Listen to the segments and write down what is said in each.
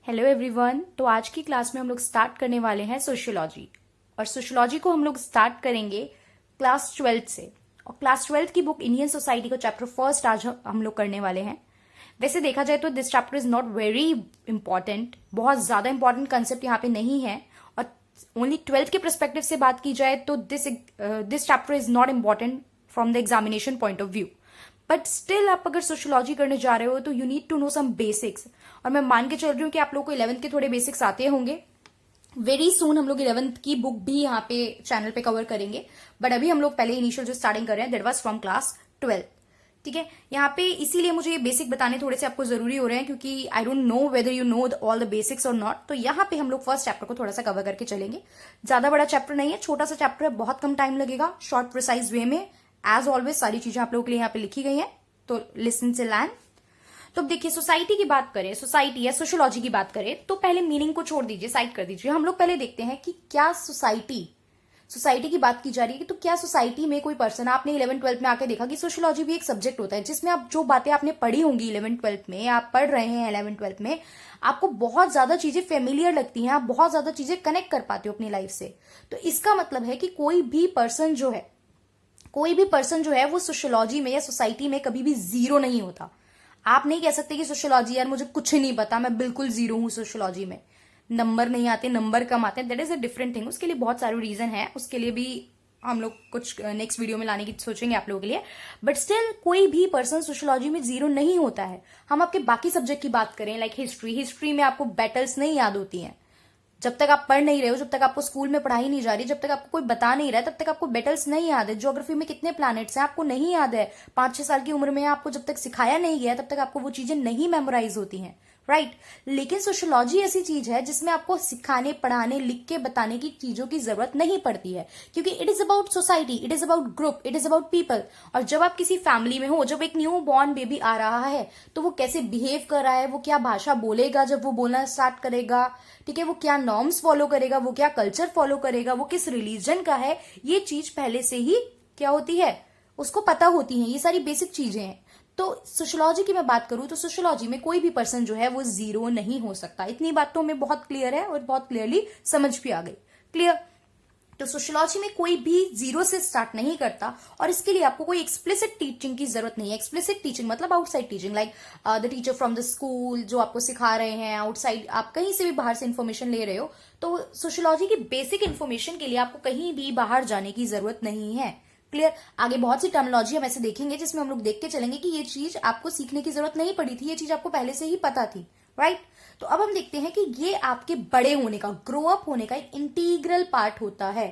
Hello everyone. तो आज की क्लास में हम लोग स्टार्ट करने वाले हैं सोशियोलॉजी। और सोशियोलॉजी को हम लोग स्टार्ट करेंगे क्लास 12 से। और क्लास 12 की बुक इंडियन सोसाइटी का चैप्टर फर्स्ट आज हम लोग करने वाले हैं। वैसे देखा जाए तो this chapter is not very important, बहुत ज्यादा इंपॉर्टेंट कंसेप्ट यहाँ पे नहीं है। और ओनली 12th के परस्पेक्टिव से बात की जाए तो this chapter is not important from the examination point of view. But still आप अगर सोशियोलॉजी करने जा रहे हो तो you need to know some basics. और मैं मान के चल रही हूँ कि आप लोगों को 11th के थोड़े बेसिक्स आते होंगे। वेरी सून हम लोग 11th की बुक भी यहाँ पे चैनल पे कवर करेंगे। बट अभी हम लोग पहले इनिशियल जो स्टार्टिंग कर रहे हैं दैट वाज फ्रॉम क्लास 12। ठीक है, यहाँ पे इसीलिए मुझे ये बेसिक बताने थोड़े से आपको जरूरी हो रहे हैं क्योंकि I don't know whether you know all the basics और नॉट। तो यहाँ पे हम लोग फर्स्ट चैप्टर को थोड़ा सा कवर करके चलेंगे। ज्यादा बड़ा चैप्टर नहीं है, छोटा सा चैप्टर है, बहुत कम टाइम लगेगा, शॉर्ट प्रिसाइज वे में। एज ऑलवेज सारी चीजें आप लोगों के लिए यहाँ पे लिखी गई हैं, तो लिसन से लर्न। तो अब देखिए, सोसाइटी की बात करें, सोसाइटी या सोशियोलॉजी की बात करें तो पहले मीनिंग को छोड़ दीजिए, साइड कर दीजिए। हम लोग पहले देखते हैं कि क्या सोसाइटी की बात की जा रही है तो क्या सोसाइटी में कोई पर्सन, आपने 11th-12th में आके देखा कि सोशियोलॉजी भी एक सब्जेक्ट होता है जिसमें आप जो बातें आपने पढ़ी होंगी 11th-12th में, आप पढ़ रहे हैं 11th-12th में, आपको बहुत ज्यादा चीजें फेमिलियर लगती हैं, आप बहुत ज्यादा चीजें कनेक्ट कर पाते हो अपनी लाइफ से। तो इसका मतलब है कि कोई भी पर्सन जो है वो सोशियोलॉजी में या सोसाइटी में कभी भी जीरो नहीं होता। आप नहीं कह सकते कि सोशियोलॉजी यार मुझे कुछ नहीं पता, मैं बिल्कुल जीरो हूं सोशियोलॉजी में, नंबर नहीं आते, नंबर कम आते हैं, that is a different thing. उसके लिए बहुत सारे रीजन है, उसके लिए भी हम लोग कुछ नेक्स्ट वीडियो में लाने की सोचेंगे आप लोगों के लिए। बट स्टिल कोई भी पर्सन सोशियोलॉजी में जीरो नहीं होता है। हम आपके बाकी सब्जेक्ट की बात करें लाइक हिस्ट्री में आपको बैटल्स नहीं याद होती हैं। जब तक आप पढ़ नहीं रहे हो, जब तक आपको स्कूल में पढ़ाई नहीं जा रही, जब तक आपको कोई बता नहीं रहा है, तब तक आपको बेटल्स नहीं याद है। ज्योग्राफी में कितने प्लैनेट्स हैं आपको नहीं याद है। 5-6 साल की उम्र में आपको जब तक सिखाया नहीं गया तब तक आपको वो चीजें नहीं मेमोराइज होती हैं, राइट। लेकिन सोशियोलॉजी ऐसी चीज है जिसमें आपको सिखाने, पढ़ाने, लिख के बताने की चीजों की जरूरत नहीं पड़ती है क्योंकि it is about society, it is about group, it is about people. और जब आप किसी फैमिली में हो, जब एक न्यू बॉर्न बेबी आ रहा है तो वो कैसे बिहेव कर रहा है, वो क्या भाषा बोलेगा जब वो बोलना स्टार्ट करेगा, ठीक है, वो क्या नॉर्म्स फॉलो करेगा, वो क्या कल्चर फॉलो करेगा, वो किस रिलीजन का है, ये चीज पहले से ही क्या होती है, उसको पता होती है। ये सारी बेसिक चीजें हैं। तो सोशियोलॉजी की मैं बात करूं तो सोशियोलॉजी में कोई भी पर्सन जो है वो जीरो नहीं हो सकता। इतनी बात तो हमें बहुत क्लियर है और बहुत क्लियरली समझ भी आ गई। क्लियर। तो सोशियोलॉजी में कोई भी जीरो से स्टार्ट नहीं करता और इसके लिए आपको कोई एक्सप्लिसिट टीचिंग की जरूरत नहीं है। एक्सप्लिसिट टीचिंग मतलब outside teaching, like the teacher from the school जो आपको सिखा रहे हैं, आउटसाइड आप कहीं से भी बाहर से इन्फॉर्मेशन ले रहे हो। तो सोशियोलॉजी की बेसिक इन्फॉर्मेशन के लिए आपको कहीं भी बाहर जाने की जरूरत नहीं है। क्लियर। आगे बहुत सी टर्मिनोलॉजी हम ऐसे देखेंगे जिसमें हम लोग देख के चलेंगे कि ये चीज आपको सीखने की जरूरत नहीं पड़ी थी, ये चीज आपको पहले से ही पता थी, राइट। तो अब हम देखते हैं कि ये आपके बड़े होने का, ग्रो अप होने का एक इंटीग्रल पार्ट होता है।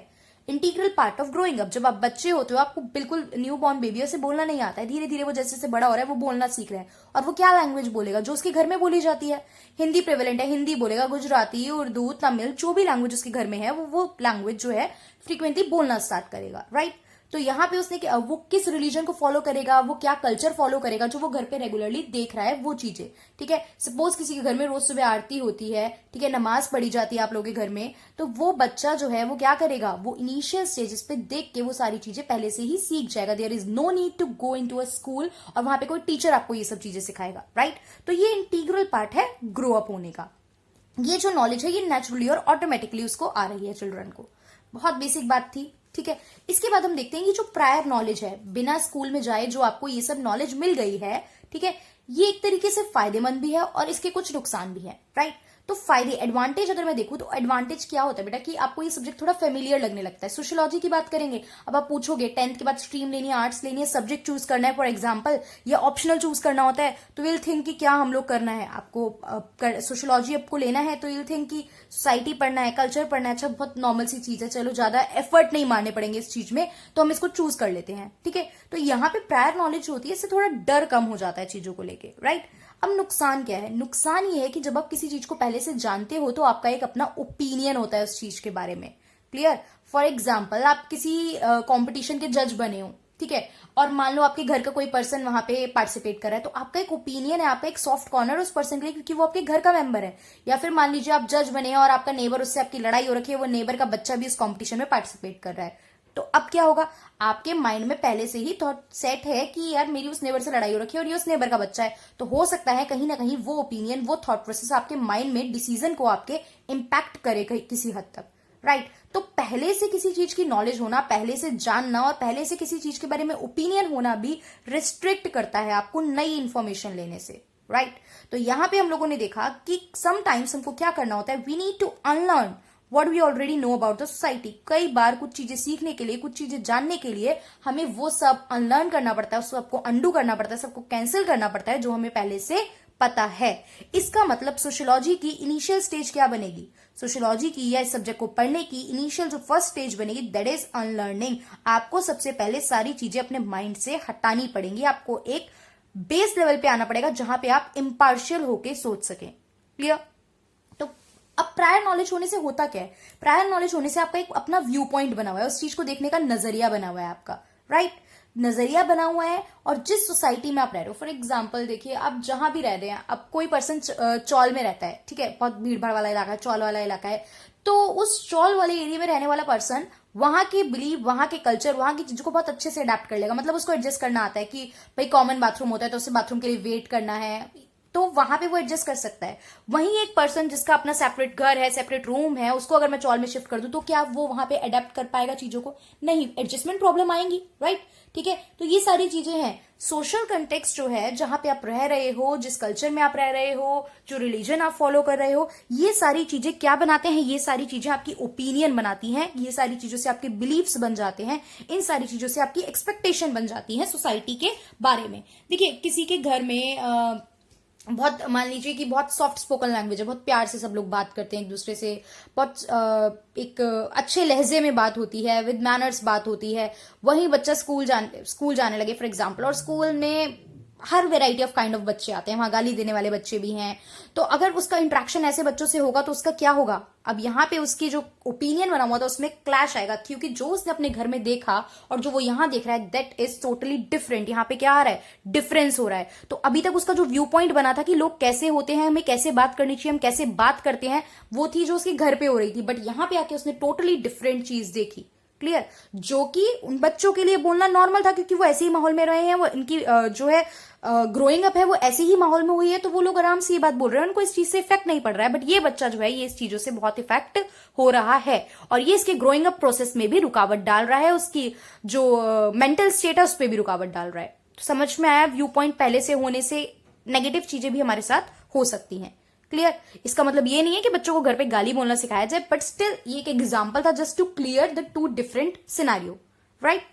Integral part of growing up. जब आप बच्चे होते हो आपको बिल्कुल न्यू बॉर्न बेबी से बोलना नहीं आता है, धीरे धीरे वो जैसे जैसे बड़ा हो रहा है वो बोलना सीख रहा है। और वो क्या लैंग्वेज बोलेगा, जो उसके घर में बोली जाती है। हिंदी प्रेवलेंट है, हिंदी बोलेगा, गुजराती, उर्दू, तमिल, जो भी लैंग्वेज उसके घर में है वो लैंग्वेज जो है फ्रीक्वेंटली बोलना स्टार्ट करेगा, राइट। तो यहाँ पे उसने वो किस रिलीजन को फॉलो करेगा, वो क्या कल्चर फॉलो करेगा जो वो घर पे रेगुलरली देख रहा है, वो चीजें, ठीक है। सपोज किसी के घर में रोज सुबह आरती होती है, ठीक है, नमाज पढ़ी जाती है आप लोगों के घर में, तो वो बच्चा जो है वो क्या करेगा, वो इनिशियल स्टेजेस पे देख के वो सारी चीजें पहले से ही सीख जाएगा। There is no need to go into a school और वहां पे कोई टीचर आपको ये सब चीजें सिखाएगा, राइट। तो ये इंटीग्रल पार्ट है ग्रो अप होने का। ये जो नॉलेज है ये नेचुरली और ऑटोमेटिकली उसको आ रही है चिल्ड्रन को। बहुत बेसिक बात थी, ठीक है। इसके बाद हम देखते हैं कि जो प्रायर नॉलेज है, बिना स्कूल में जाए जो आपको ये सब नॉलेज मिल गई है, ठीक है, ये एक तरीके से फायदेमंद भी है और इसके कुछ नुकसान भी है, राइट। तो फायदे, एडवांटेज अगर मैं देखूं तो एडवांटेज क्या होता है बेटा कि आपको ये सब्जेक्ट थोड़ा फेमिलियर लगने लगता है। सोशियोलॉजी की बात करेंगे, अब आप पूछोगे 10th के बाद स्ट्रीम लेनी है, आर्ट्स लेनी है, सब्जेक्ट चूज करना है फॉर एग्जाम्पल, या ऑप्शनल चूज करना होता है, तो विल थिंक कि क्या हम लोग करना है, आपको सोशियोलॉजी आपको लेना है तो विल थिंक कि सोसाइटी पढ़ना है, कल्चर पढ़ना है, अच्छा बहुत नॉर्मल सी चीज है, चलो ज्यादा एफर्ट नहीं मारने पड़ेंगे इस चीज में तो हम इसको चूज कर लेते हैं, ठीक है। तो यहाँ पे प्रायर नॉलेज होती है, इससे थोड़ा डर कम हो जाता है चीजों को लेके, राइट। अब नुकसान क्या है, नुकसान ये है कि जब आप किसी चीज को पहले से जानते हो तो आपका एक अपना ओपिनियन होता है उस चीज के बारे में। क्लियर। फॉर एग्जाम्पल आप किसी कंपटीशन के जज बने हो, ठीक है, और मान लो आपके घर का कोई पर्सन वहां पे पार्टिसिपेट कर रहा है, तो आपका एक ओपिनियन है, आपका एक सॉफ्ट कॉर्नर उस पर्सन के लिए क्योंकि वो आपके घर का मेंबर है। या फिर मान लीजिए आप जज बने हैं और आपका नेबर, उससे आपकी लड़ाई हो रखी है, वो नेबर का बच्चा भी उस कॉम्पिटिशन में पार्टिसिपेट कर रहा है, तो अब क्या होगा, आपके माइंड में पहले से ही थॉट सेट है कि यार मेरी उस नेबर से लड़ाई हो रखी है और ये उस नेबर का बच्चा है, तो हो सकता है कहीं ना कहीं वो ओपिनियन, वो थॉट प्रोसेस आपके माइंड में डिसीजन को आपके इम्पैक्ट करे किसी हद तक, राइट। तो पहले से किसी चीज की नॉलेज होना, पहले से जानना और पहले से किसी चीज के बारे में ओपिनियन होना भी रिस्ट्रिक्ट करता है आपको नई इंफॉर्मेशन लेने से, राइट। तो यहां पे हम लोगों ने देखा कि समटाइम्स हमको क्या करना होता है, we need to unlearn what we already know about the society. कई बार कुछ चीजें सीखने के लिए, कुछ चीजें जानने के लिए हमें वो सब अनलर्न करना पड़ता है, उस सबको अंडू करना पड़ता है, सबको कैंसिल करना पड़ता है जो हमें पहले से पता है। इसका मतलब सोशियोलॉजी की इनिशियल स्टेज क्या बनेगी, सोशियोलॉजी की या इस सब्जेक्ट को पढ़ने की इनिशियल जो फर्स्ट स्टेज बनेगी, दैट इज अनलर्निंग। आपको सबसे पहले सारी चीजें अपने माइंड से हटानी पड़ेंगी, आपको एक बेस लेवल पे आना पड़ेगा जहां पे आप इम्पार्शियल होके सोच सकें। क्लियर। तो अब प्रायर नॉलेज होने से होता क्या है, प्रायर नॉलेज होने से आपका एक अपना व्यू पॉइंट बना हुआ है, उस चीज को देखने का नजरिया बना हुआ है आपका, राइट। नजरिया बना हुआ है। और जिस सोसाइटी में आप रह रहे हो, फॉर एग्जाम्पल देखिए, आप जहां भी रह रहे हैं, अब कोई पर्सन चौल में रहता है, ठीक है, बहुत भीड़ भाड़ वाला इलाका है, चौल वाला इलाका है, तो उस चौल वाले एरिया में रहने वाला पर्सन वहां के बिलीव, वहां के कल्चर, वहां की चीजों को बहुत अच्छे से अडेप्ट कर लेगा। मतलब उसको एडजस्ट करना आता है कि भाई कॉमन बाथरूम होता है तो उसे बाथरूम के लिए वेट करना है, तो वहां पे वो एडजस्ट कर सकता है। वहीं एक पर्सन जिसका अपना सेपरेट घर है, सेपरेट रूम है, उसको अगर मैं चौल में शिफ्ट कर दूं तो क्या वो वहां पे अडेप्ट कर पाएगा चीजों को? नहीं, एडजस्टमेंट प्रॉब्लम आएंगी, राइट। ठीक है, तो ये सारी चीजें हैं। सोशल कंटेक्स्ट जो है, जहां पे आप रह रहे हो, जिस कल्चर में आप रह रहे हो, जो रिलीजन आप फॉलो कर रहे हो, ये सारी चीजें क्या बनाते हैं, ये सारी चीजें आपकी ओपिनियन बनाती हैं, ये सारी चीजों से आपके बिलीव्स बन जाते हैं, इन सारी चीजों से आपकी एक्सपेक्टेशन बन जाती है सोसाइटी के बारे में। देखिए, किसी के घर में बहुत, मान लीजिए कि बहुत सॉफ्ट स्पोकन लैंग्वेज है, बहुत प्यार से सब लोग बात करते हैं एक दूसरे से, बहुत एक अच्छे लहजे में बात होती है, विद मैनर्स बात होती है। वहीं बच्चा स्कूल जाने लगे फॉर एग्जांपल, और स्कूल में हर वेराइटी ऑफ काइंड ऑफ बच्चे आते हैं, वहां गाली देने वाले बच्चे भी हैं। तो अगर उसका इंटरेक्शन ऐसे बच्चों से होगा तो उसका क्या होगा? अब यहाँ पे उसकी जो ओपिनियन बना हुआ था उसमें क्लैश आएगा, क्योंकि जो उसने अपने घर में देखा और जो वो यहाँ देख रहा है, दैट इज टोटली डिफरेंट। यहाँ पे क्या आ रहा है? डिफरेंस हो रहा है। तो अभी तक उसका जो व्यू पॉइंट बना था कि लोग कैसे होते हैं, हमें कैसे बात करनी चाहिए, हम कैसे बात करते हैं, वो थी जो उसके घर पे हो रही थी। बट यहाँ पे आके उसने टोटली डिफरेंट चीज देखी। क्लियर। जो कि उन बच्चों के लिए बोलना नॉर्मल था, क्योंकि वो ऐसे ही माहौल में रहे हैं, वो इनकी जो है ग्रोइंग अप है वो ऐसे ही माहौल में हुई है, तो वो लोग आराम से ये बात बोल रहे हैं, उनको इस चीज से इफेक्ट नहीं पड़ रहा है। बट ये बच्चा जो है, ये इस चीजों से बहुत इफेक्ट हो रहा है, और ये इसके ग्रोइंग अप प्रोसेस में भी रुकावट डाल रहा है, उसकी जो मेंटल स्टेट है उस पर भी रुकावट डाल रहा है। तो समझ में आया, व्यू पॉइंट पहले से होने से नेगेटिव चीजें भी हमारे साथ हो सकती हैं। क्लियर। इसका मतलब ये नहीं है कि बच्चों को घर पे गाली बोलना सिखाया जाए, बट स्टिल ये एक एग्जांपल था just to clear the two different scenario, right.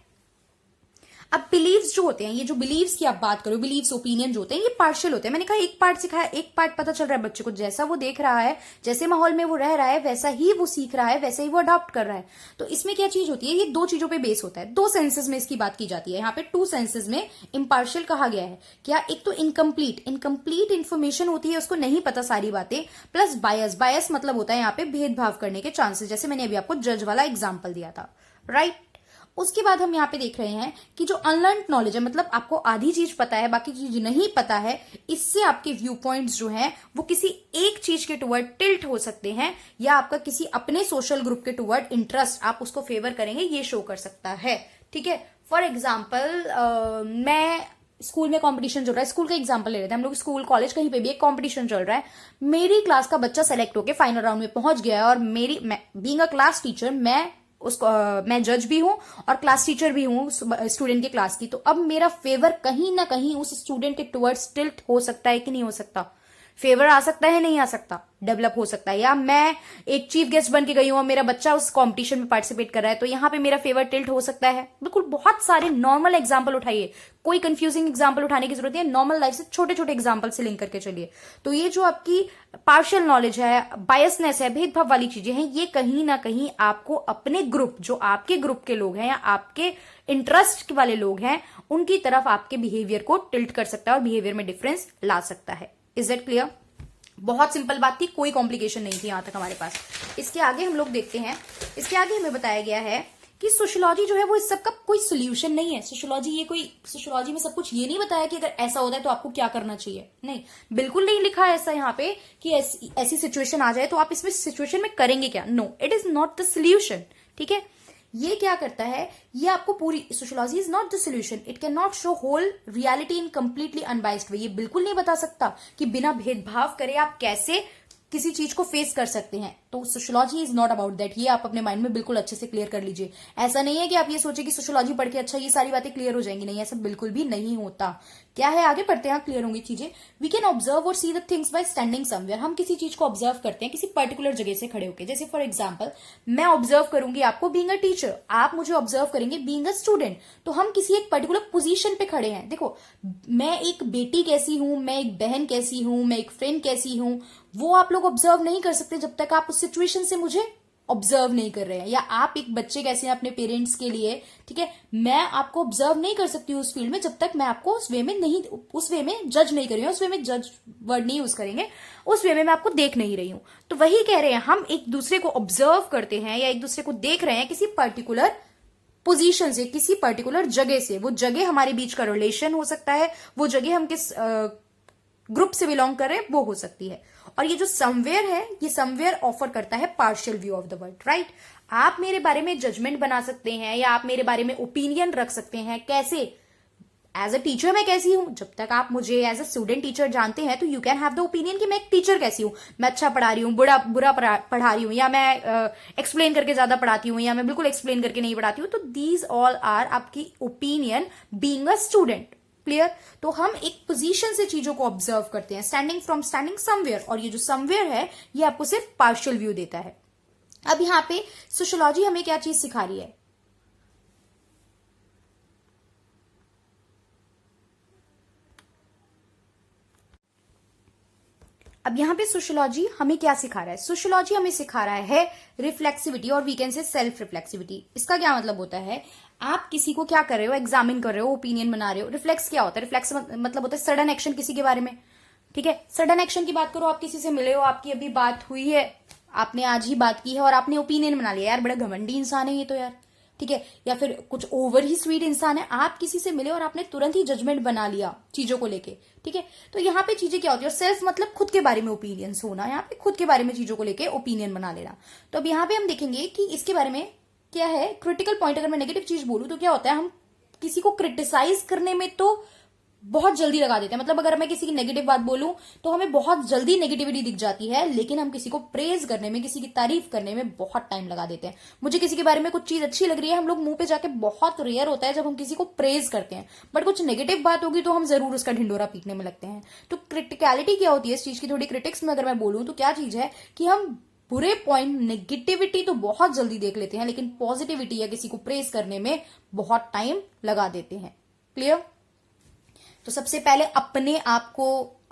अब बिलीव्स जो होते हैं, ये जो बिलीव्स की आप बात करो, बिलीव्स ओपिनियन जो होते हैं, ये पार्शियल होते हैं। मैंने कहा एक पार्ट सिखाया, एक पार्ट पता चल रहा है बच्चे को, जैसा वो देख रहा है, जैसे माहौल में वो रह रहा है, वैसा ही वो सीख रहा है, वैसे ही वो अडॉप्ट कर रहा है। तो इसमें क्या चीज होती है, ये दो चीजों पे बेस होता है, दो सेंसेस में इसकी बात की जाती है। यहाँ पे टू सेंसेस में इम्पार्शियल कहा गया है। क्या? एक तो इनकम्प्लीट इंफॉर्मेशन होती है, उसको नहीं पता सारी बातें, प्लस बायस मतलब होता है यहाँ पे भेदभाव करने के चांसेस, जैसे मैंने अभी आपको जज वाला एग्जाम्पल दिया था, राइट। उसके बाद हम यहाँ पे देख रहे हैं कि जो अनलर्न नॉलेज है, मतलब आपको आधी चीज पता है, बाकी चीज नहीं पता है, इससे आपके व्यू पॉइंट्स जो हैं वो किसी एक चीज के टुवर्ड टिल्ट हो सकते हैं, या आपका किसी अपने सोशल ग्रुप के टुवर्ड इंटरेस्ट, आप उसको फेवर करेंगे, ये शो कर सकता है। ठीक है। फॉर एग्जाम्पल, मैं स्कूल में कंपटीशन चल रहा है, स्कूल का एग्जांपल ले रहे थे हम लोग, स्कूल कॉलेज कहीं पे भी एक कंपटीशन चल रहा है, मेरी क्लास का बच्चा सेलेक्ट होकर फाइनल राउंड में पहुंच गया है, और बीइंग अ क्लास टीचर, मैं जज भी हूं और क्लास टीचर भी हूं स्टूडेंट के क्लास की। तो अब मेरा फेवर कहीं ना कहीं उस स्टूडेंट के टुवर्ड्स टिल्ट हो सकता है कि नहीं हो सकता? फेवर आ सकता है, नहीं आ सकता, डेवलप हो सकता है। या मैं एक चीफ गेस्ट बन के गई हूं और मेरा बच्चा उस कंपटीशन में पार्टिसिपेट कर रहा है, तो यहां पे मेरा फेवर टिल्ट हो सकता है। बिल्कुल, बहुत सारे नॉर्मल एग्जांपल उठाइए, कोई कंफ्यूजिंग एग्जांपल उठाने की जरूरत है, नॉर्मल लाइफ से छोटे छोटे एग्जांपल से लिंक करके चलिए। तो ये जो आपकी पार्शियल नॉलेज है, बायसनेस है, भेदभाव वाली चीजें हैं, ये कहीं ना कहीं आपको अपने ग्रुप, जो आपके ग्रुप के लोग हैं या आपके इंटरेस्ट वाले लोग हैं, उनकी तरफ आपके बिहेवियर को टिल्ट कर सकता है और बिहेवियर में डिफरेंस ला सकता है। Is that clear? बहुत सिंपल बात थी, कोई कॉम्प्लिकेशन नहीं थी यहां तक हमारे पास। इसके आगे हम लोग देखते हैं, इसके आगे हमें बताया गया है कि सोशियोलॉजी जो है वो इस सब का कोई सोल्यूशन नहीं है। सोशियोलॉजी में सब कुछ ये नहीं बताया कि अगर ऐसा होता है तो आपको क्या करना चाहिए, नहीं, बिल्कुल नहीं लिखा है ऐसा यहाँ पे कि ऐसी सिचुएशन आ जाए तो आप इसमें सिचुएशन में करेंगे क्या। No, it is not the solution. ठीक है, ये क्या करता है, ये आपको पूरी, sociology is not the solution, it can not show whole reality in completely unbiased way. ये बिल्कुल नहीं बता सकता कि बिना भेदभाव करे आप कैसे किसी चीज को फेस कर सकते हैं। तो sociology is not about that, ये आप अपने माइंड में बिल्कुल अच्छे से क्लियर कर लीजिए। ऐसा नहीं है कि आप ये सोचे कि सोशियोलॉजी पढ़ के अच्छा ये सारी बातें क्लियर हो जाएंगी, नहीं, ऐसा बिल्कुल भी नहीं होता। क्या है, आगे पढ़ते हैं, क्लियर होंगी चीजें। वी कैन ऑब्जर्व और see the things by standing somewhere. हम किसी चीज को ऑब्जर्व करते हैं किसी पर्टिकुलर जगह से खड़े होकर। जैसे फॉर एग्जाम्पल, मैं ऑब्जर्व करूंगी आपको बीइंग अ टीचर, आप मुझे ऑब्जर्व करेंगे बीइंग अ स्टूडेंट। तो हम किसी एक पर्टिकुलर पोजीशन पे खड़े हैं। देखो, मैं एक बेटी कैसी हूं, मैं एक बहन कैसी हूं, मैं एक फ्रेंड कैसी हूं, वो आप लोग ऑब्जर्व नहीं कर सकते जब तक आप उस सिचुएशन से मुझे ऑब्जर्व नहीं कर रहे हैं। या आप एक बच्चे कैसे हैं अपने पेरेंट्स के लिए, ठीक है, मैं आपको ऑब्जर्व नहीं कर सकती उस फील्ड में जब तक मैं आपको उस वे में नहीं, उस वे में जज नहीं कर रही हूं, उस वे में जज वर्ड नहीं यूज करेंगे, उस वे में मैं आपको देख नहीं रही हूं। तो वही कह रहे हैं, हम एक दूसरे को ऑब्जर्व करते हैं या एक दूसरे को देख रहे हैं किसी पर्टिकुलर पोजीशन से, किसी पर्टिकुलर जगह से। वो जगह हमारे बीच का रिलेशन हो सकता है, वो जगह हम किस ग्रुप से बिलोंग कर रहे हैं वो हो सकती है। और ये जो समवेयर है, ये समवेयर ऑफर करता है partial view of the world, right. आप मेरे बारे में जजमेंट बना सकते हैं या आप मेरे बारे में ओपिनियन रख सकते हैं। कैसे? एज अ टीचर मैं कैसी हूं, जब तक आप मुझे एज अ स्टूडेंट टीचर जानते हैं तो you can have the opinion कि मैं एक टीचर कैसी हूं। मैं अच्छा पढ़ा रही हूं, बुरा पढ़ा रही हूं, या मैं एक्सप्लेन करके ज्यादा पढ़ाती हूं, या मैं बिल्कुल एक्सप्लेन करके नहीं पढ़ाती हूं। तो दीज ऑल आर आपकी opinion being a student. Clear? तो हम एक पोजीशन से चीजों को ऑब्जर्व करते हैं, स्टैंडिंग समवेयर। और ये जो समवेयर है ये आपको सिर्फ पार्शियल व्यू देता है। अब यहां पे सोशियोलॉजी हमें क्या चीज सिखा रही है? अब यहां पे सोशियोलॉजी हमें क्या सिखा रहा है? सोशियोलॉजी हमें सिखा रहा है रिफ्लेक्सिविटी, और we can say self reflexivity. इसका क्या मतलब होता है? आप किसी को क्या कर रहे हो, एग्जामिन कर रहे हो, ओपिनियन बना रहे हो। रिफ्लेक्स क्या होता है? रिफ्लेक्स मतलब होता है सडन एक्शन किसी के बारे में, ठीक है। सडन एक्शन की बात करो, आप किसी से मिले हो, आपकी अभी बात हुई है, आपने आज ही बात की है और आपने ओपिनियन बना लिया, यार बड़ा घमंडी इंसान है ये तो यार, ठीक है, या फिर कुछ ओवर ही स्वीट इंसान है। आप किसी से मिले और आपने तुरंत ही जजमेंट बना लिया चीजों को लेके, ठीक है। तो यहाँ पे चीजें क्या होती है? सेल्फ मतलब खुद के बारे में ओपिनियंस होना, यहाँ पे खुद के बारे में चीजों को लेके ओपिनियन बना लेना। तो अब यहाँ पे हम देखेंगे कि इसके बारे में क्या है क्रिटिकल पॉइंट। अगर मैं नेगेटिव चीज बोलूं तो क्या होता है, हम किसी को क्रिटिसाइज करने में तो बहुत जल्दी लगा देते हैं। मतलब अगर मैं किसी की नेगेटिव बात बोलूं तो हमें बहुत जल्दी नेगेटिविटी दिख जाती है, लेकिन हम किसी को प्रेज करने में, किसी की तारीफ करने में बहुत टाइम लगा देते हैं। मुझे किसी के बारे में कुछ चीज अच्छी लग रही है, हम लोग मुंह पे जाके, बहुत रेयर होता है जब हम किसी को प्रेज करते हैं, बट कुछ नेगेटिव बात होगी तो हम जरूर उसका ढिंडोरा पीटने में लगते हैं। तो क्रिटिकलिटी क्या होती है इस चीज की? थोड़ी क्रिटिक्स में अगर मैं बोलूं तो क्या चीज है कि हम बुरे पॉइंट, नेगेटिविटी तो बहुत जल्दी देख लेते हैं, लेकिन पॉजिटिविटी या किसी को प्रेज करने में बहुत टाइम लगा देते हैं। क्लियर? तो सबसे पहले अपने आप को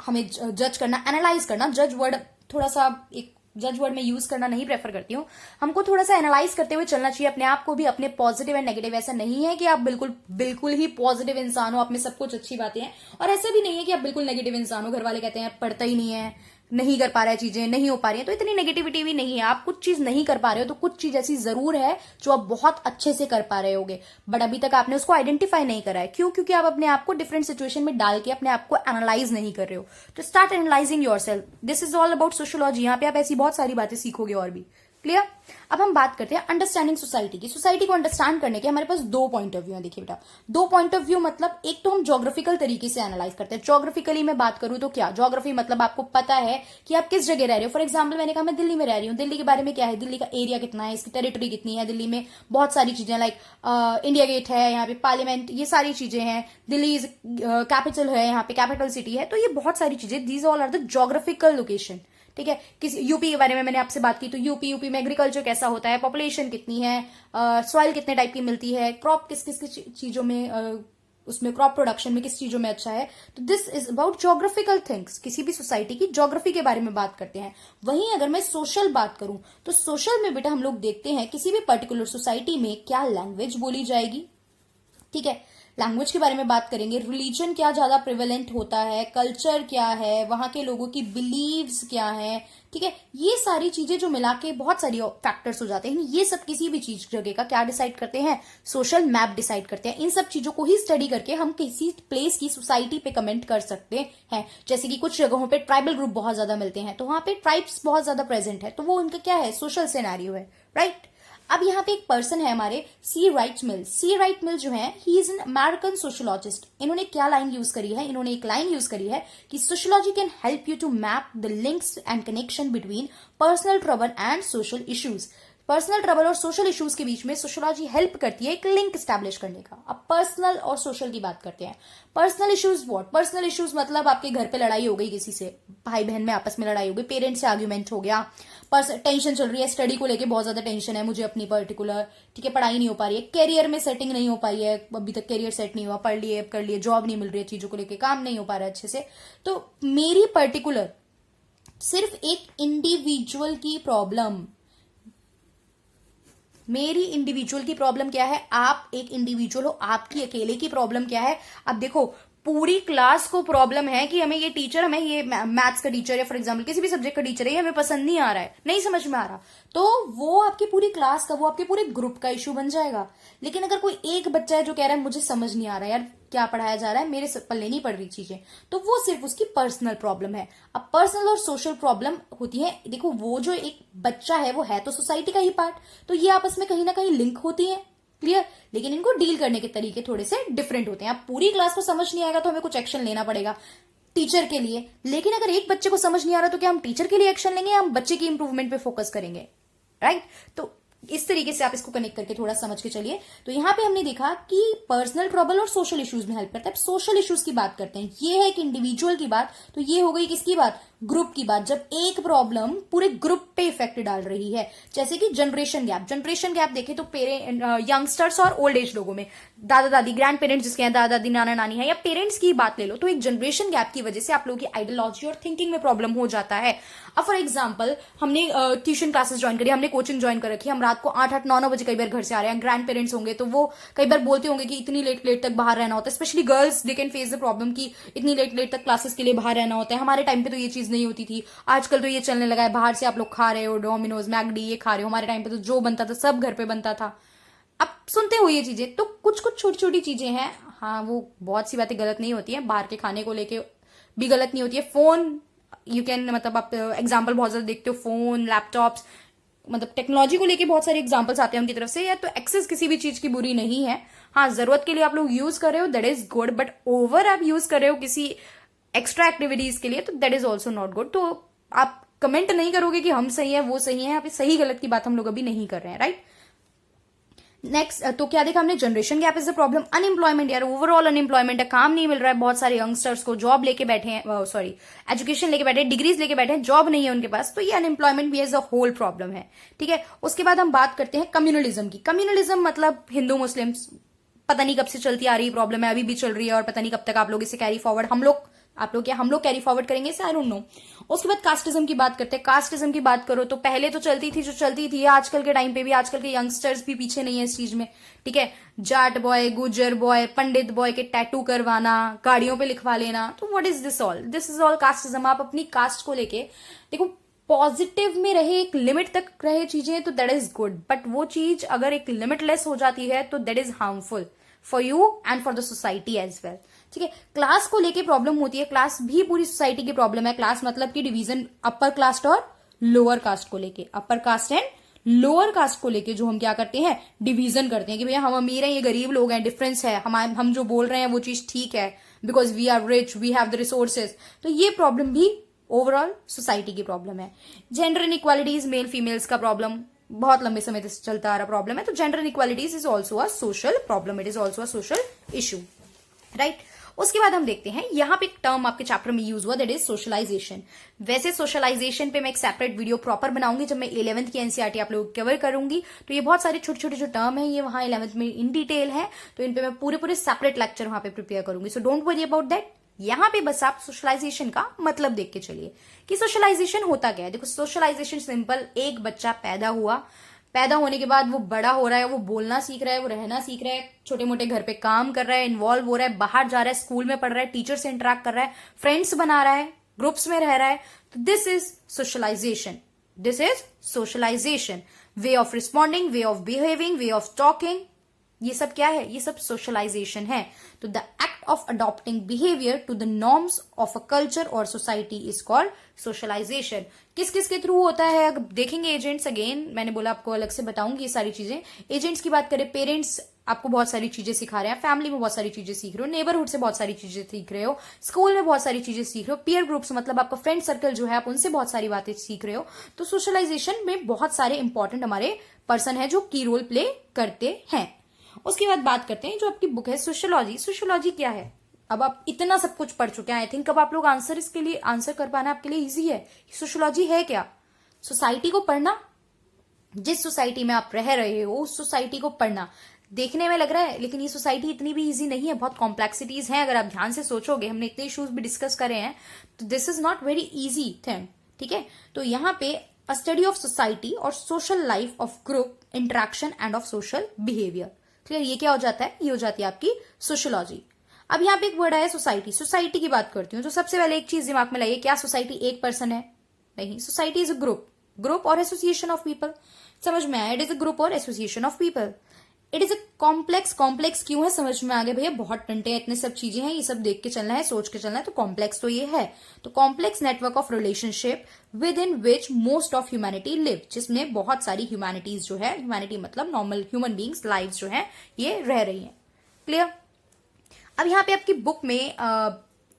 हमें जज करना, एनालाइज करना। जज वर्ड थोड़ा सा, एक जज वर्ड में यूज करना नहीं प्रेफर करती हूँ। हमको थोड़ा सा एनालाइज करते हुए चलना चाहिए अपने आप को भी, अपने पॉजिटिव एंड नेगेटिव। ऐसा नहीं है कि आप बिल्कुल ही पॉजिटिव इंसान हो, आप में सब कुछ अच्छी बातें हैं, और ऐसा भी नहीं है कि आप बिल्कुल नेगेटिव इंसान हो। घर वाले कहते हैं पढ़ता ही नहीं है, नहीं कर पा रहा है, चीजें नहीं हो पा रही है, तो इतनी नेगेटिविटी भी नहीं है। आप कुछ चीज नहीं कर पा रहे हो तो कुछ चीज ऐसी जरूर है जो आप बहुत अच्छे से कर पा रहे होगे, बट अभी तक आपने उसको आइडेंटिफाई नहीं करा है। क्यों? क्योंकि आप अपने आप को डिफरेंट सिचुएशन में डाल के अपने आप को एनालाइज नहीं कर रहे हो। तो start analysing yourself. This is all about sociology. यहाँ पे आप ऐसी बहुत सारी बातें सीखोगे और भी। क्लियर? अब हम बात करते हैं अंडरस्टैंडिंग सोसाइटी की। सोसाइटी को अंडरस्टैंड करने के हमारे पास दो पॉइंट ऑफ व्यू है। देखिए बेटा, दो पॉइंट ऑफ व्यू मतलब एक तो हम ज्योग्राफिकल तरीके से एनालाइज करते हैं। ज्योग्राफिकली मैं बात करूं तो क्या, ज्योग्राफी मतलब आपको पता है कि आप किस जगह रह रहे हो। फॉर एग्जाम्पल मैंने कहा मैं दिल्ली में रह रही हूँ, दिल्ली के बारे में क्या है, दिल्ली का एरिया कितना है, इसकी टेरिटरी कितनी है, दिल्ली में बहुत सारी चीजें लाइक इंडिया गेट है, यहाँ पे पार्लियामेंट, ये सारी चीजें हैं। दिल्ली इज कैपिटल है, यहाँ पे कैपिटल सिटी है। तो ये बहुत सारी चीजें, these all are the geographical location, ठीक है। किस यूपी के बारे में मैंने आपसे बात की तो यूपी में एग्रीकल्चर कैसा होता है, पॉपुलेशन कितनी है, सॉइल कितने टाइप की मिलती है, क्रॉप किस किस चीजों में, उसमें क्रॉप प्रोडक्शन में किस चीजों में अच्छा है। तो this is about geographical things. किसी भी सोसाइटी की ज्योग्राफी के बारे में बात करते हैं। वहीं अगर मैं सोशल बात करूं तो सोशल में बेटा हम लोग देखते हैं किसी भी पर्टिकुलर सोसाइटी में क्या लैंग्वेज बोली जाएगी, ठीक है, लैंग्वेज के बारे में बात करेंगे। रिलीजन क्या ज्यादा प्रिवेलेंट होता है, कल्चर क्या है, वहां के लोगों की बिलीव्स क्या है, ठीक है। ये सारी चीजें जो मिला के बहुत सारी फैक्टर्स हो जाते हैं। ये सब किसी भी चीज जगह का क्या डिसाइड करते हैं, सोशल मैप डिसाइड करते हैं। इन सब चीजों को ही स्टडी करके हम किसी प्लेस की सोसाइटी पे कमेंट कर सकते हैं। जैसे कि कुछ जगहों पे ट्राइबल ग्रुप बहुत ज्यादा मिलते हैं, तो वहां पे ट्राइब्स बहुत ज्यादा प्रेजेंट है, तो वो उनका क्या है, सोशल सिनेरियो है, राइट। अब यहाँ पे एक पर्सन है हमारे सी राइट मिल। सी राइट मिल जो है he is an American sociologist. इन्होंने क्या लाइन यूज करी है, इन्होंने एक लाइन यूज करी है कि sociology can help you to map the links and connection between personal trouble and social issues. Personal trouble और सोशल इश्यूज के बीच में सोशियोलॉजी हेल्प करती है एक लिंक स्टैब्लिश करने का। अब पर्सनल और सोशल की बात करते हैं। Personal issues what? Personal issues मतलब आपके घर पे लड़ाई हो गई किसी से, भाई बहन में आपस में लड़ाई हो गई, पेरेंट्स से आर्ग्यूमेंट हो गया, टेंशन चल रही है, स्टडी को लेके बहुत ज्यादा टेंशन है मुझे अपनी पर्टिकुलर, ठीक है, पढ़ाई नहीं हो पा रही है, कैरियर में सेटिंग नहीं हो पाई है, अभी तक कैरियर सेट नहीं हुआ, पढ़ लिए कर लिए, जॉब नहीं मिल रही है, चीजों को लेके काम नहीं हो पा रहा है अच्छे से। तो मेरी पर्टिकुलर सिर्फ एक इंडिविजुअल की प्रॉब्लम, मेरी इंडिविजुअल की प्रॉब्लम क्या है, आप एक इंडिविजुअल हो, आपकी अकेले की प्रॉब्लम क्या है। अब देखो पूरी क्लास को प्रॉब्लम है कि हमें ये टीचर, हमें ये मैथ्स का टीचर या फॉर एग्जांपल किसी भी सब्जेक्ट का टीचर है, ये हमें पसंद नहीं आ रहा है, नहीं समझ में आ रहा, तो वो आपकी पूरी क्लास का, वो आपके पूरे ग्रुप का इशू बन जाएगा। लेकिन अगर कोई एक बच्चा है जो कह रहा है मुझे समझ नहीं आ रहा यार क्या पढ़ाया जा रहा है, मेरे पल्ले नहीं पड़ रही चीजें, तो वो सिर्फ उसकी पर्सनल प्रॉब्लम है। अब पर्सनल और सोशल प्रॉब्लम होती है, देखो वो जो एक बच्चा है वो है तो सोसाइटी का ही पार्ट, तो ये आपस में कहीं ना कहीं लिंक होती है, क्लियर। लेकिन इनको डील करने के तरीके थोड़े से डिफरेंट होते हैं। अब पूरी क्लास को समझ नहीं आएगा तो हमें कुछ एक्शन लेना पड़ेगा टीचर के लिए, लेकिन अगर एक बच्चे को समझ नहीं आ रहा तो क्या हम टीचर के लिए एक्शन लेंगे या हम बच्चे की इंप्रूवमेंट पे फोकस करेंगे, राइट। तो इस तरीके से आप इसको कनेक्ट करके थोड़ा समझ के चलिए। तो यहां पे हमने देखा कि पर्सनल ट्रबल और सोशल इश्यूज में हेल्प करता है। सोशल इश्यूज की बात करते हैं, ये है एक इंडिविजुअल की बात, तो ये हो गई किसकी बात, ग्रुप की बात, जब एक प्रॉब्लम पूरे ग्रुप पे इफेक्ट डाल रही है। जैसे कि जनरेशन गैप, जनरेशन गैप देखें तो यंगस्टर्स और ओल्ड एज लोगों में, दादा दादी, ग्रैंड पेरेंट्स जिसके हैं, दादा दादी नाना नानी है, या पेरेंट्स की बात ले लो, तो एक जनरेशन गैप की वजह से आप लोगों की आइडियोलॉजी और थिंकिंग में प्रॉब्लम हो जाता है। अब फॉर एग्जाम्पल हमने ट्यूशन क्लासेस ज्वाइन करी, हमने कोचिंग ज्वाइन कर रखी है, हम रात को 8-8-9-9 बजे कई बार घर से आ रहे हैं, ग्रैंड पेरेंट्स होंगे तो वो कई बार बोलते होंगे कि इतनी लेट लेट तक बाहर रहना होता है, specially girls they can face the problem कि इतनी लेट लेट तक क्लासेस के लिए बाहर रहना होता है। हमारे टाइम पे तो ये चीज नहीं होती थी, आजकल तो ये चलने लगा है, बाहर से आप लोग खा रहे हो, डोमिनोज मैगडी ये खा रहे हो, हमारे टाइम पे तो जो बनता था सब घर पे बनता था। अब सुनते हो ये चीजें, तो कुछ कुछ छोटी छोटी चीजें हैं, हाँ वो बहुत सी बातें गलत नहीं होती है, बाहर के खाने को लेके भी गलत नहीं होती है। फोन यू कैन, मतलब आप एग्जाम्पल बहुत ज्यादा देखते हो, फोन लैपटॉप्स, मतलब टेक्नोलॉजी को लेके बहुत सारे एग्जांपल्स आते हैं उनकी तरफ से, या तो एक्सेस किसी भी चीज की बुरी नहीं है, हाँ जरूरत के लिए आप लोग यूज कर रहे हो that is good, but over आप यूज कर रहे हो किसी एक्स्ट्रा एक्टिविटीज के लिए तो that is also not good. तो आप कमेंट नहीं करोगे कि हम सही है वो सही है, आप सही गलत की बात हम लोग अभी नहीं कर रहे हैं, राइट। नेक्स्ट तो क्या देखा हमने, generation gap is the problem, unemployment, यार ओवरऑल अनएम्प्लॉयमेंट है, काम नहीं मिल रहा है, बहुत सारे यंगस्टर्स को जॉब लेके बैठे हैं, सॉरी एजुकेशन लेके बैठे हैं, डिग्रीज लेके बैठे हैं, जॉब नहीं है उनके पास, तो ये अनएम्प्लॉयमेंट भी एज अ होल प्रॉब्लम है, ठीक है। उसके बाद हम बात करते हैं कम्युनलिज्म की। कम्युनलिज्म मतलब हिंदू मुस्लिम, पता नहीं कब से चलती आ रही प्रॉब्लम है, अभी भी चल रही है और पता नहीं कब तक आप लोग इसे कैरी फॉरवर्ड, आप लोग क्या हम लोग कैरी फॉरवर्ड करेंगे इसे, आई डोंट नो। उसके बाद कास्टिज्म की बात करते हैं। कास्टिज्म की बात करो तो पहले तो चलती थी जो चलती थी, आजकल के टाइम पे भी, आजकल के यंगस्टर्स भी पीछे नहीं है इस चीज में, ठीक है। जाट बॉय, गुजर बॉय, पंडित बॉय के टैटू करवाना, गाड़ियों पे लिखवा लेना, तो what is this all, this is all casteism. आप अपनी कास्ट को लेके देखो, पॉजिटिव में रहे, एक लिमिट तक रहे चीजें तो दैट इज गुड, बट वो चीज अगर एक लिमिटलेस हो जाती है तो that is harmful for you and for the society as well, ठीक है। क्लास को लेके प्रॉब्लम होती है, क्लास भी पूरी सोसाइटी की प्रॉब्लम है। क्लास मतलब कि डिवीजन अपर कास्ट और लोअर कास्ट को लेके, upper caste and lower caste को लेके जो हम क्या करते हैं, डिवीजन करते हैं कि भैया हम अमीर हैं, ये गरीब लोग हैं, डिफरेंस है, हम जो बोल रहे हैं वो चीज ठीक है because we are rich, we have the resources, तो ये प्रॉब्लम भी ओवरऑल सोसाइटी की प्रॉब्लम है। जेंडर इनइक्वालिटीज, मेल फीमेल्स का प्रॉब्लम बहुत लंबे समय से चलता आ रहा प्रॉब्लम है, तो gender inequalities is also a social problem, it is also a social issue, right. उसके बाद हम देखते हैं यहां पे एक टर्म आपके चैप्टर में यूज हुआ, दैट इज सोशलाइजेशन। वैसे सोशलाइजेशन पे मैं एक सेपरेट वीडियो प्रॉपर बनाऊंगी जब मैं 11th की एनसीईआरटी आप लोग कवर करूंगी, तो ये बहुत सारे छोटे छोटे जो टर्म है ये वहां 11th में इन डिटेल है, तो इन पे मैं पूरे सेपरेट लेक्चर वहां पे प्रिपेयर करूंगी, so don't worry about that. यहां पे बस आप सोशलाइजेशन का मतलब देख के चलिए कि सोशलाइजेशन होता क्या है। देखो सोशलाइजेशन सिंपल, एक बच्चा पैदा हुआ, पैदा होने के बाद वो बड़ा हो रहा है, वो बोलना सीख रहा है, वो रहना सीख रहा है, छोटे मोटे घर पे काम कर रहा है, इन्वॉल्व हो रहा है, बाहर जा रहा है, स्कूल में पढ़ रहा है, टीचर से इंटरेक्ट कर रहा है, फ्रेंड्स बना रहा है, ग्रुप्स में रह रहा है, तो this is socialisation, this is socialisation. Way of responding, way of behaving, way of talking, ये सब क्या है? ये सब सोशलाइजेशन है। तो the act of adopting behaviour to the norms of a culture और सोसाइटी इज कॉल्ड सोशलाइजेशन। किस किस के थ्रू होता है? अगर देखेंगे एजेंट्स, अगेन मैंने बोला आपको अलग से बताऊंगी ये सारी चीजें। एजेंट्स की बात करें, पेरेंट्स आपको बहुत सारी चीजें सिखा रहे हैं, फैमिली में बहुत सारी चीजें सीख रहे हो, नेबरहुड से बहुत सारी चीजें सीख रहे हो, स्कूल में बहुत सारी चीजें सीख रहे हो, पीयर ग्रुप्स मतलब आपका फ्रेंड सर्कल जो है आप उनसे बहुत सारी बातें सीख रहे हो। तो सोशलाइजेशन में बहुत सारे इंपॉर्टेंट हमारे पर्सन है जो की रोल प्ले करते हैं। उसके बाद बात करते हैं जो आपकी बुक है सोशियोलॉजी। सोशियोलॉजी क्या है? अब आप इतना सब कुछ पढ़ चुके हैं, आई थिंक अब आप लोग इसके लिए आंसर कर पाना आपके लिए इजी है। सोशियोलॉजी है क्या? सोसाइटी को पढ़ना, जिस सोसाइटी में आप रह रहे हो उस सोसाइटी को पढ़ना। देखने में लग रहा है लेकिन ये सोसाइटी इतनी भी इजी नहीं है, बहुत कॉम्प्लेक्सिटीज हैं। अगर आप ध्यान से सोचोगे, हमने इतने इश्यूज भी डिस्कस करे हैं, तो this is not very easy thing, ठीक है। तो यहाँ पे अ स्टडी ऑफ सोसाइटी और social life of group interaction end of social behaviour. Clear? ये क्या हो जाता है? ये हो जाती है आपकी सोशियोलॉजी। अब यहाँ पे एक वर्ड है सोसाइटी। सोसाइटी की बात करती हूँ तो सबसे पहले एक चीज दिमाग में लाइए, क्या सोसाइटी एक पर्सन है? नहीं, society is a group, group और एसोसिएशन ऑफ पीपल। समझ में आया? इट इज अ ग्रुप और association of people. It is a complex. Complex क्यों है? समझ में आ गया भैया, बहुत टंटे हैं, इतने सब चीजें हैं, ये सब देख के चलना है, सोच के चलना है, तो कॉम्प्लेक्स तो ये है। तो complex network of relationship with in which most of humanity live, जिसमें बहुत सारी ह्यूमैनिटीज जो है, ह्यूमैनिटी मतलब नॉर्मल ह्यूमन बींग्स लाइफ जो है ये रह रही है। क्लियर? अब यहाँ पे आपकी बुक में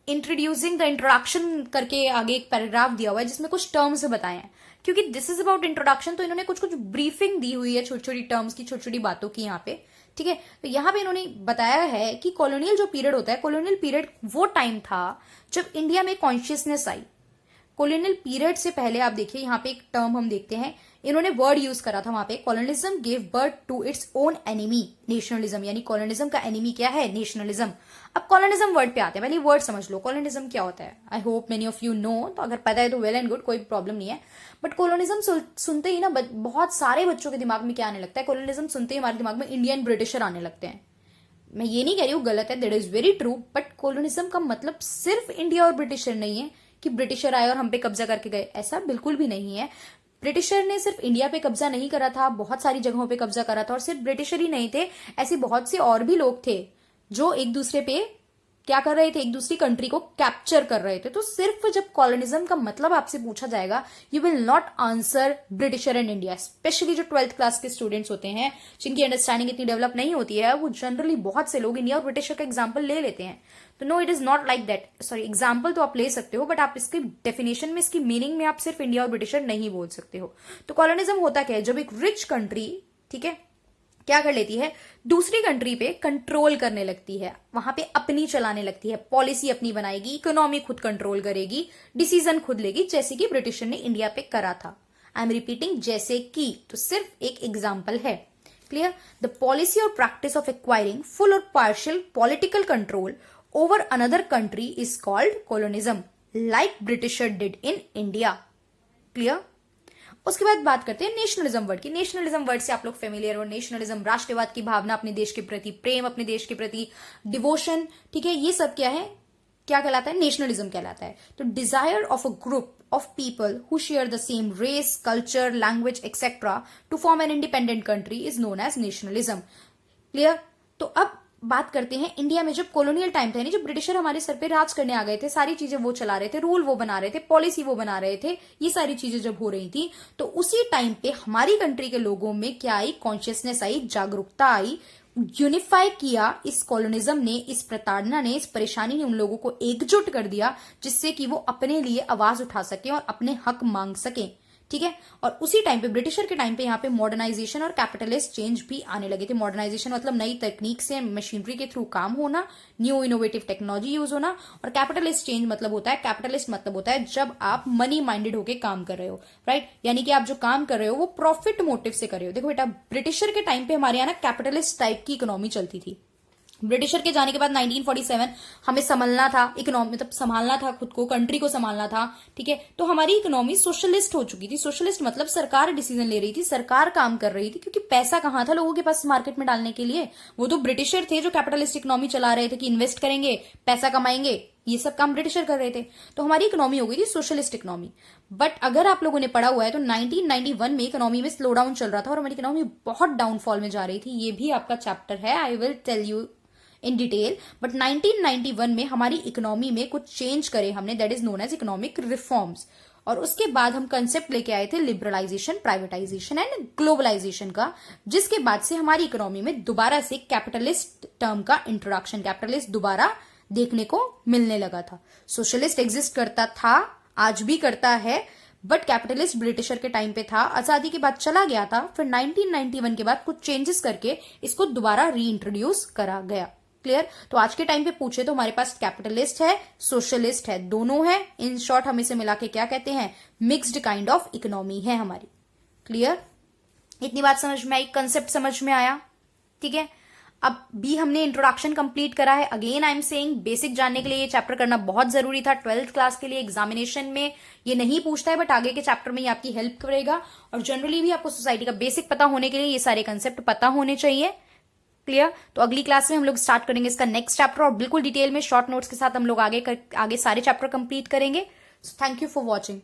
इंट्रोड्यूसिंग द इंट्रोडक्शन करके आगे एक पैराग्राफ दिया हुआ है जिसमें कुछ टर्म्स बताए हैं। क्योंकि दिस इज अबाउट इंट्रोडक्शन, तो इन्होंने कुछ कुछ ब्रीफिंग दी हुई है छोटी छोटी टर्म्स की, छोटी छोटी बातों की यहाँ पे, ठीक है। तो यहाँ पे इन्होंने बताया है कि कॉलोनियल जो पीरियड होता है, कॉलोनियल पीरियड वो टाइम था जब इंडिया में कॉन्शियसनेस आई। कॉलोनियल पीरियड से पहले आप देखिए यहाँ पे एक टर्म हम देखते हैं, इन्होंने वर्ड यूज करा था वहां पे, colonialism give birth to its own enemy nationalism, यानी कॉलोनिज्म का एनिमी क्या है? नेशनलिज्म। अब कॉलोनिज्म वर्ड पे आते हैं, पहले वर्ड समझ लो कॉलोनिज्म क्या होता है। I hope many of you know, तो अगर पता है तो वेल एंड गुड, कोई प्रॉब्लम नहीं है। बट कॉलोनिज्म सुनते ही ना बहुत सारे बच्चों के दिमाग में क्या आने लगता है? कॉलोनिज्म सुनते ही हमारे दिमाग में इंडियन ब्रिटिशर आने लगते हैं। मैं ये नहीं कह रही हूँ गलत है, that is very true, but colonialism का मतलब सिर्फ इंडिया और ब्रिटिशर नहीं है कि ब्रिटिशर आए और हम पे कब्जा करके गए, ऐसा बिल्कुल भी नहीं है। ब्रिटिशर ने सिर्फ इंडिया पे कब्जा नहीं करा था, बहुत सारी जगहों पे कब्जा करा था, और सिर्फ ब्रिटिशर ही नहीं थे, ऐसे बहुत से और भी लोग थे जो एक दूसरे पे क्या कर रहे थे? एक दूसरी कंट्री को कैप्चर कर रहे थे। तो सिर्फ जब कॉलोनिज्म का मतलब आपसे पूछा जाएगा, you will not answer britisher and India. Specially जो 12th क्लास के स्टूडेंट्स होते हैं जिनकी अंडरस्टैंडिंग इतनी डेवलप नहीं होती है, वो जनरली बहुत से लोग इंडिया और ब्रिटिशर का एग्जाम्पल ले लेते हैं। तो no, it is not like that. Sorry, example तो आप ले सकते हो, बट आप इसकी डेफिनेशन में, इसकी मीनिंग में आप सिर्फ इंडिया और ब्रिटिशर नहीं बोल सकते हो। तो कॉलोनिज्म होता क्या है? जब एक रिच कंट्री, ठीक है, क्या कर लेती है? दूसरी कंट्री पे कंट्रोल करने लगती है, वहां पे अपनी चलाने लगती है, पॉलिसी अपनी बनाएगी, इकोनॉमी खुद कंट्रोल करेगी, डिसीजन खुद लेगी, जैसे कि ब्रिटिशर ने इंडिया पे करा था। आई एम रिपीटिंग, जैसे कि, तो सिर्फ एक एग्जाम्पल है। क्लियर? द पॉलिसी और प्रैक्टिस ऑफ एक्वायरिंग फुल और partial political control over another country is called colonialism, like britisher did in India. Clear? उसके बाद बात करते हैं नेशनलिज्म वर्ड की। नेशनलिज्म वर्ड से आप लोग फेमिलियर हो। नेशनलिज्म राष्ट्रवाद की भावना, अपने देश के प्रति प्रेम, अपने देश के प्रति डिवोशन, ठीक है, ये सब क्या है? क्या कहलाता है? नेशनलिज्म कहलाता है। तो desire of a group of people who share the same race, culture, language etcetera to form an independent country is known as nationalism. Clear? तो अब बात करते हैं इंडिया में जब कॉलोनियल टाइम था, यानी जब ब्रिटिशर हमारे सर पे राज करने आ गए थे, सारी चीजें वो चला रहे थे, रूल वो बना रहे थे, पॉलिसी वो बना रहे थे, ये सारी चीजें जब हो रही थी, तो उसी टाइम पे हमारी कंट्री के लोगों में क्या आई? कॉन्शियसनेस आई, जागरूकता आई, यूनिफाई किया इस कॉलोनिज्म ने, इस प्रताड़ना ने, इस परेशानी ने उन लोगों को एकजुट कर दिया, जिससे कि वो अपने लिए आवाज उठा सके और अपने हक मांग सके। ठीक है, और उसी टाइम पे, ब्रिटिशर के टाइम पे, यहाँ पे मॉडर्नाइजेशन और कैपिटलिस्ट चेंज भी आने लगे थे। मॉडर्नाइजेशन मतलब नई तकनीक से, मशीनरी के थ्रू काम होना, न्यू इनोवेटिव टेक्नोलॉजी यूज होना, और कैपिटलिस्ट चेंज मतलब होता है, कैपिटलिस्ट मतलब होता है जब आप मनी माइंडेड होके काम कर रहे हो, राइट, यानी कि आप जो काम कर रहे हो वो प्रॉफिट मोटिव से कर रहे हो। देखो बेटा, ब्रिटिशर के टाइम पे हमारे यहाँ ना कैपिटलिस्ट टाइप की इकोनॉमी चलती थी। ब्रिटिशर के जाने के बाद 1947 हमें संभलना था, इकोनॉमी मतलब संभालना था, खुद को, कंट्री को संभालना था। ठीक है, तो हमारी इकोनॉमी सोशलिस्ट हो चुकी थी। सोशलिस्ट मतलब सरकार डिसीजन ले रही थी, सरकार काम कर रही थी, क्योंकि पैसा कहाँ था लोगों के पास मार्केट में डालने के लिए? वो तो ब्रिटिशर थे जो कैपिटलिस्ट इकोनॉमी चला रहे थे कि इन्वेस्ट करेंगे, पैसा कमाएंगे, ये सब काम ब्रिटिशर कर रहे थे, तो हमारी इकोनॉमी हो गई थी सोशलिस्ट इकोनॉमी। बट अगर आप लोगों ने पढ़ा हुआ है तो 1991 में इकोनॉमी में स्लो डाउन चल रहा था और हमारी इकोनॉमी बहुत डाउनफॉल में जा रही थी। ये भी आपका चैप्टर है, I will tell you in detail. But 1991 में हमारी इकोनॉमी में कुछ चेंज करे हमने, that is known as economic reforms. और उसके बाद हम कंसेप्ट लेके आए थे लिबरलाइजेशन, प्राइवेटाइजेशन एंड ग्लोबलाइजेशन का, जिसके बाद से हमारी इकोनॉमी में दोबारा से कैपिटलिस्ट टर्म का इंट्रोडक्शन, कैपिटलिस्ट दोबारा देखने को मिलने लगा था। सोशलिस्ट एग्जिस्ट करता था, आज भी करता है, बट कैपिटलिस्ट ब्रिटिशर के टाइम पे था, आजादी के बाद चला गया था, फिर 1991 के बाद कुछ चेंजेस करके इसको दोबारा री इंट्रोड्यूस करा गया। क्लियर? तो आज के टाइम पे पूछे तो हमारे पास कैपिटलिस्ट है, सोशलिस्ट है, दोनों है। इन शॉर्ट हम इसे मिला के क्या कहते हैं? मिक्स्ड काइंड ऑफ इकोनॉमी है हमारी। क्लियर? इतनी बात समझ में आई, कंसेप्ट समझ में आया? ठीक है, अब भी हमने इंट्रोडक्शन कंप्लीट करा है। Again I am saying, basic जानने के लिए ये चैप्टर करना बहुत जरूरी था। 12th क्लास के लिए एग्जामिनेशन में ये नहीं पूछता है, बट आगे के चैप्टर में ये आपकी हेल्प करेगा। और जनरली भी आपको सोसाइटी का बेसिक पता होने के लिए ये सारे कंसेप्ट पता होने चाहिए। क्लियर? तो अगली क्लास में हम लोग स्टार्ट करेंगे इसका नेक्स्ट चैप्टर, और बिल्कुल डिटेल में शॉर्ट नोट्स के साथ हम लोग आगे सारे चैप्टर कंप्लीट करेंगे। Thank you for watching.